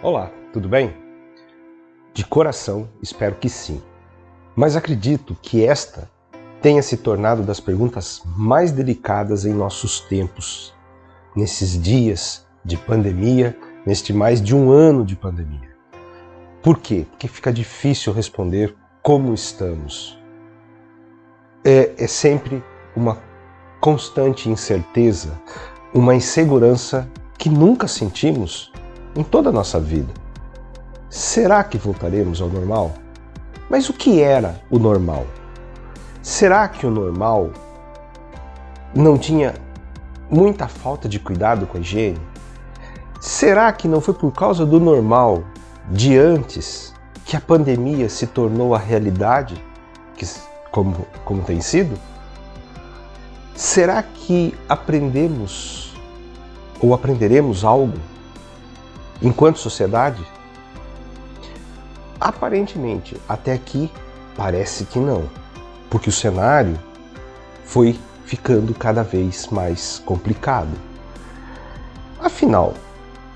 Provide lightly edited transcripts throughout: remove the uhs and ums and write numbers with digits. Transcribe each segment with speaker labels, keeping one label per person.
Speaker 1: Olá, tudo bem? De coração, espero que sim. Mas acredito que esta tenha se tornado das perguntas mais delicadas em nossos tempos, nesses dias de pandemia, neste mais de um ano de pandemia. Por quê? Porque fica difícil responder como estamos. É sempre uma constante incerteza, uma insegurança que nunca sentimos em toda a nossa vida. Será que voltaremos ao normal? Mas o que era o normal? Será que o normal não tinha muita falta de cuidado com a higiene? Será que não foi por causa do normal de antes que a pandemia se tornou a realidade como tem sido? Será que aprendemos ou aprenderemos algo enquanto sociedade? Aparentemente, até aqui, parece que não, porque o cenário foi ficando cada vez mais complicado. Afinal,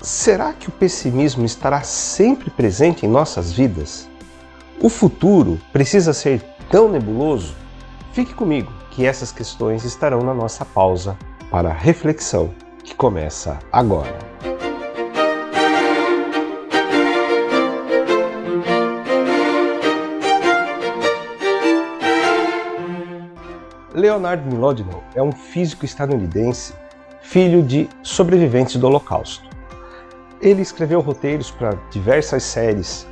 Speaker 1: será que o pessimismo estará sempre presente em nossas vidas? O futuro precisa ser tão nebuloso? Fique comigo, que essas questões estarão na nossa pausa para a reflexão, que começa agora. Leonard Mlodinow é um físico estadunidense, filho de sobreviventes do Holocausto. Ele escreveu roteiros para diversas séries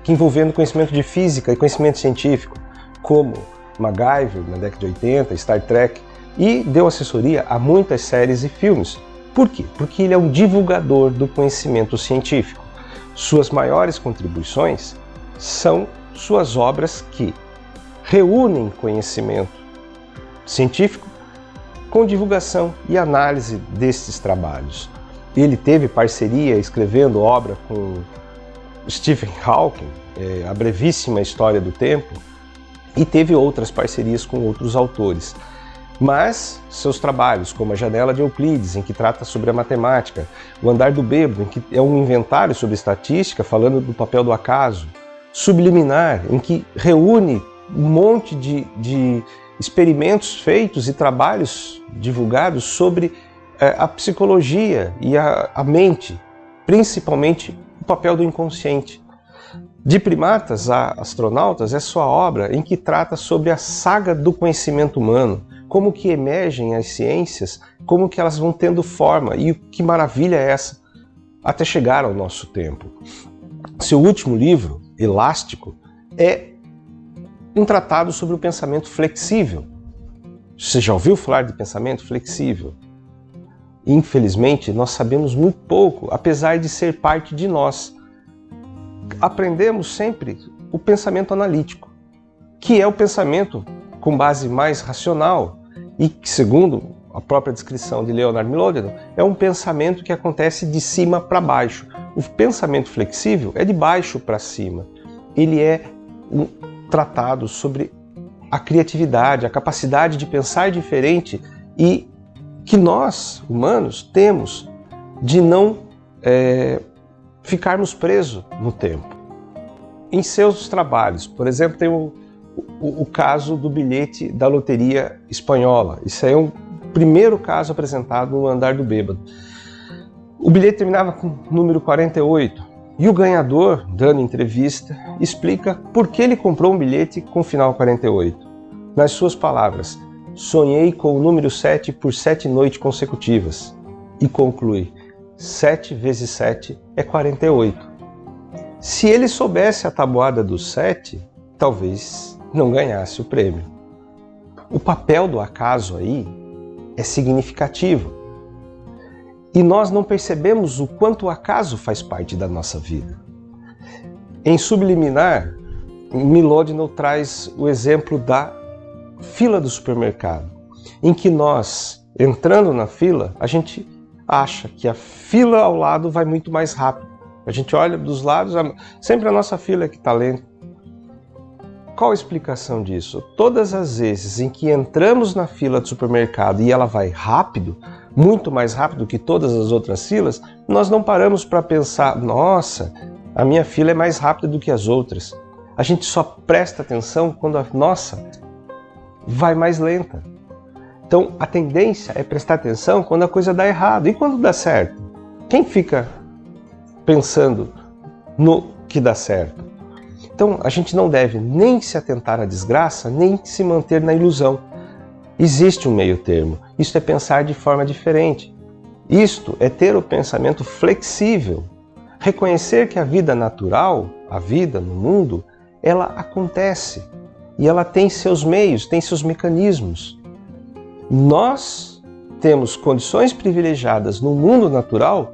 Speaker 1: envolvendo conhecimento de física e conhecimento científico, como MacGyver, na década de 80, Star Trek, e deu assessoria a muitas séries e filmes. Por quê? Porque ele é um divulgador do conhecimento científico. Suas maiores contribuições são suas obras que reúnem conhecimento científico com divulgação e análise desses trabalhos. Ele teve parceria escrevendo obra com Stephen Hawking, A Brevíssima História do Tempo, e teve outras parcerias com outros autores. Mas seus trabalhos, como A Janela de Euclides, em que trata sobre a matemática, O Andar do Bêbado, em que é um inventário sobre estatística, falando do papel do acaso, Subliminar, em que reúne um monte de experimentos feitos e trabalhos divulgados sobre a psicologia e a mente, principalmente o papel do inconsciente. De Primatas a Astronautas é sua obra em que trata sobre a saga do conhecimento humano, como que emergem as ciências, como que elas vão tendo forma e que maravilha é essa, até chegar ao nosso tempo. Seu último livro, Elástico, é um tratado sobre o pensamento flexível. Você já ouviu falar de pensamento flexível? Infelizmente, nós sabemos muito pouco, apesar de ser parte de nós. Aprendemos sempre o pensamento analítico, que é o pensamento com base mais racional e que, segundo a própria descrição de Leonard Mlodinow, é um pensamento que acontece de cima para baixo. O pensamento flexível é de baixo para cima. Ele é um tratado sobre a criatividade, a capacidade de pensar diferente e que nós, humanos, temos de não ficarmos presos no tempo. Em seus trabalhos, por exemplo, tem o caso do bilhete da loteria espanhola. Isso aí é um primeiro caso apresentado no Andar do Bêbado. O bilhete terminava com o número 48. E o ganhador, dando entrevista, explica por que ele comprou um bilhete com o final 48. Nas suas palavras, sonhei com o número 7 por 7 noites consecutivas. E conclui, 7 vezes 7 é 48. Se ele soubesse a tabuada do 7, talvez não ganhasse o prêmio. O papel do acaso aí é significativo. E nós não percebemos o quanto o acaso faz parte da nossa vida. Em Subliminar, Mlodinow traz o exemplo da fila do supermercado, em que nós, entrando na fila, a gente acha que a fila ao lado vai muito mais rápido. A gente olha dos lados, sempre a nossa fila é que está lenta. Qual a explicação disso? Todas as vezes em que entramos na fila do supermercado e ela vai rápido, muito mais rápido que todas as outras filas, nós não paramos para pensar, nossa, a minha fila é mais rápida do que as outras. A gente só presta atenção quando a nossa vai mais lenta. Então a tendência é prestar atenção quando a coisa dá errado. E quando dá certo? Quem fica pensando no que dá certo? Então a gente não deve nem se atentar à desgraça, nem se manter na ilusão. Existe um meio termo. Isto é pensar de forma diferente. Isto é ter o pensamento flexível. Reconhecer que a vida natural, a vida no mundo, ela acontece. E ela tem seus meios, tem seus mecanismos. Nós temos condições privilegiadas no mundo natural,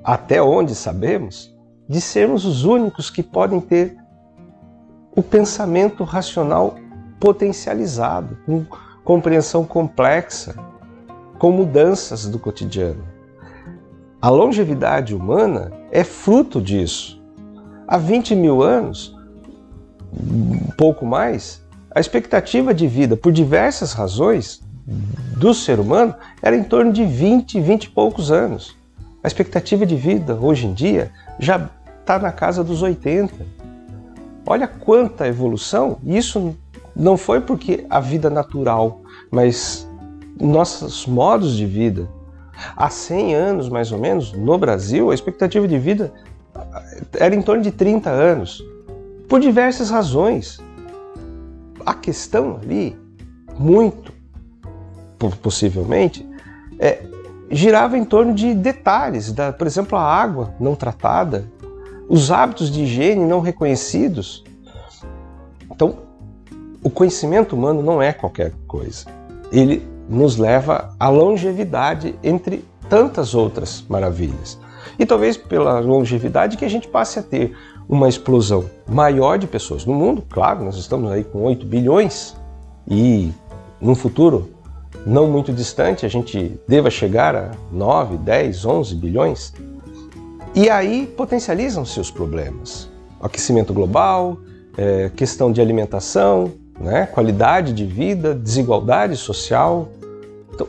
Speaker 1: até onde sabemos, de sermos os únicos que podem ter o pensamento racional potencializado, com compreensão complexa, com mudanças do cotidiano. A longevidade humana é fruto disso. Há 20 mil anos, um pouco mais, a expectativa de vida, por diversas razões, do ser humano era em torno de 20 e poucos anos. A expectativa de vida, hoje em dia, já está na casa dos 80. Olha quanta evolução! Isso não foi porque a vida natural, mas nossos modos de vida. Há 100 anos, mais ou menos, no Brasil, a expectativa de vida era em torno de 30 anos, por diversas razões. A questão ali, muito possivelmente, girava em torno de detalhes, por exemplo, a água não tratada, os hábitos de higiene não reconhecidos. Então, o conhecimento humano não é qualquer coisa. Ele nos leva à longevidade, entre tantas outras maravilhas. E talvez pela longevidade que a gente passe a ter uma explosão maior de pessoas no mundo. Claro, nós estamos aí com 8 bilhões e num futuro não muito distante a gente deva chegar a 9, 10, 11 bilhões. E aí potencializam-se os problemas. Aquecimento global, questão de alimentação, né? Qualidade de vida, desigualdade social. Então,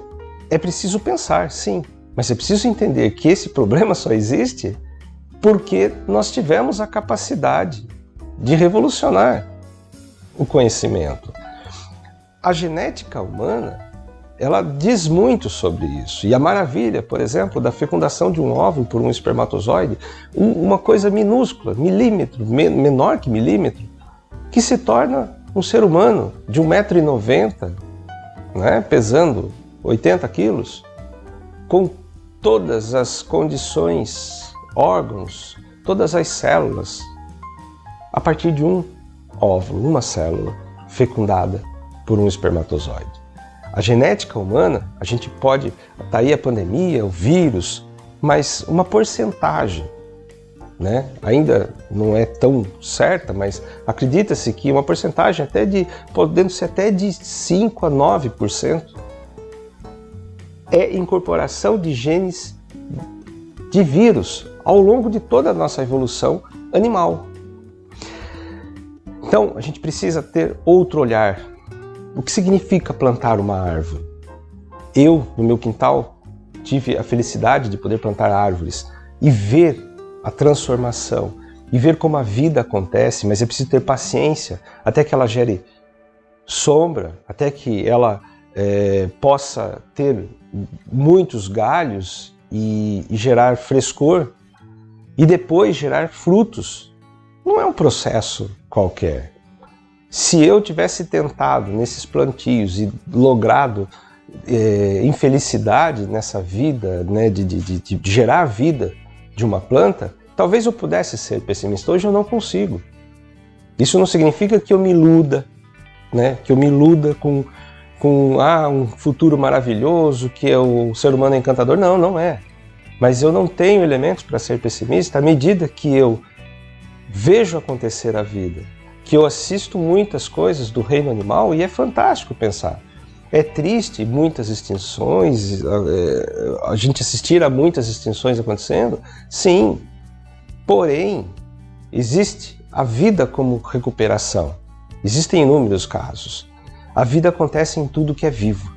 Speaker 1: é preciso pensar, sim, mas é preciso entender que esse problema só existe porque nós tivemos a capacidade de revolucionar o conhecimento. A genética humana, ela diz muito sobre isso. E a maravilha, por exemplo, da fecundação de um óvulo por um espermatozoide, uma coisa minúscula, milímetro, menor que milímetro, que se torna um ser humano de 1,90 m, né, pesando 80 quilos, com todas as condições, órgãos, todas as células, a partir de um óvulo, uma célula fecundada por um espermatozoide. A genética humana, a gente pode, tá aí a pandemia, o vírus, mas uma porcentagem, né? Ainda não é tão certa, mas acredita-se que uma porcentagem podendo ser até de 5 a 9%, é incorporação de genes de vírus ao longo de toda a nossa evolução animal. Então, a gente precisa ter outro olhar. O que significa plantar uma árvore? Eu, no meu quintal, tive a felicidade de poder plantar árvores e ver a transformação, e ver como a vida acontece, mas é preciso ter paciência até que ela gere sombra, até que ela possa ter muitos galhos e gerar frescor, e depois gerar frutos. Não é um processo qualquer. Se eu tivesse tentado nesses plantios e logrado infelicidade nessa vida, né, de gerar vida de uma planta, talvez eu pudesse ser pessimista. Hoje eu não consigo. Isso não significa que eu me iluda, né, que eu me iluda com um futuro maravilhoso, que o ser humano é encantador. Não, não é. Mas eu não tenho elementos para ser pessimista à medida que eu vejo acontecer a vida, que eu assisto muitas coisas do reino animal e é fantástico pensar. É triste muitas extinções, a gente assistir a muitas extinções acontecendo, sim. Porém, existe a vida como recuperação. Existem inúmeros casos. A vida acontece em tudo que é vivo.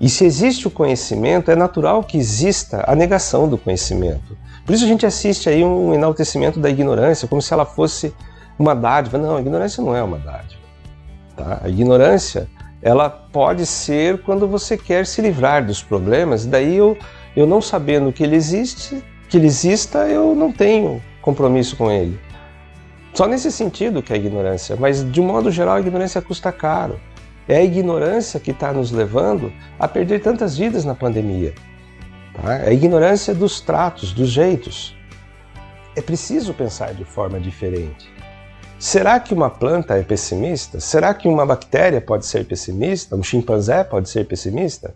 Speaker 1: E se existe o conhecimento, é natural que exista a negação do conhecimento. Por isso a gente assiste aí um enaltecimento da ignorância, como se ela fosse uma dádiva. Não, a ignorância não é uma dádiva. Tá? A ignorância, ela pode ser quando você quer se livrar dos problemas, daí eu não sabendo que ele exista, eu não tenho compromisso com ele. Só nesse sentido que é a ignorância, mas de um modo geral a ignorância custa caro. É a ignorância que está nos levando a perder tantas vidas na pandemia. Tá? É a ignorância dos tratos, dos jeitos. É preciso pensar de forma diferente. Será que uma planta é pessimista? Será que uma bactéria pode ser pessimista? Um chimpanzé pode ser pessimista?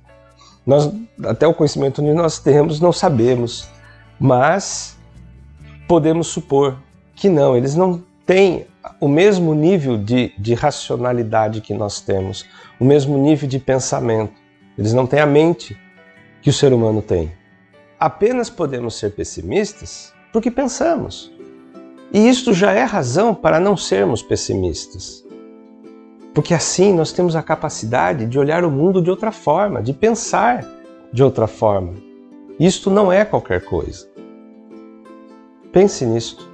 Speaker 1: Até o conhecimento que nós temos, não sabemos, mas podemos supor que não, eles não têm o mesmo nível de racionalidade que nós temos, o mesmo nível de pensamento. Eles não têm a mente que o ser humano tem. Apenas podemos ser pessimistas porque pensamos. E isto já é razão para não sermos pessimistas. Porque assim nós temos a capacidade de olhar o mundo de outra forma, de pensar de outra forma. Isto não é qualquer coisa. Pense nisto.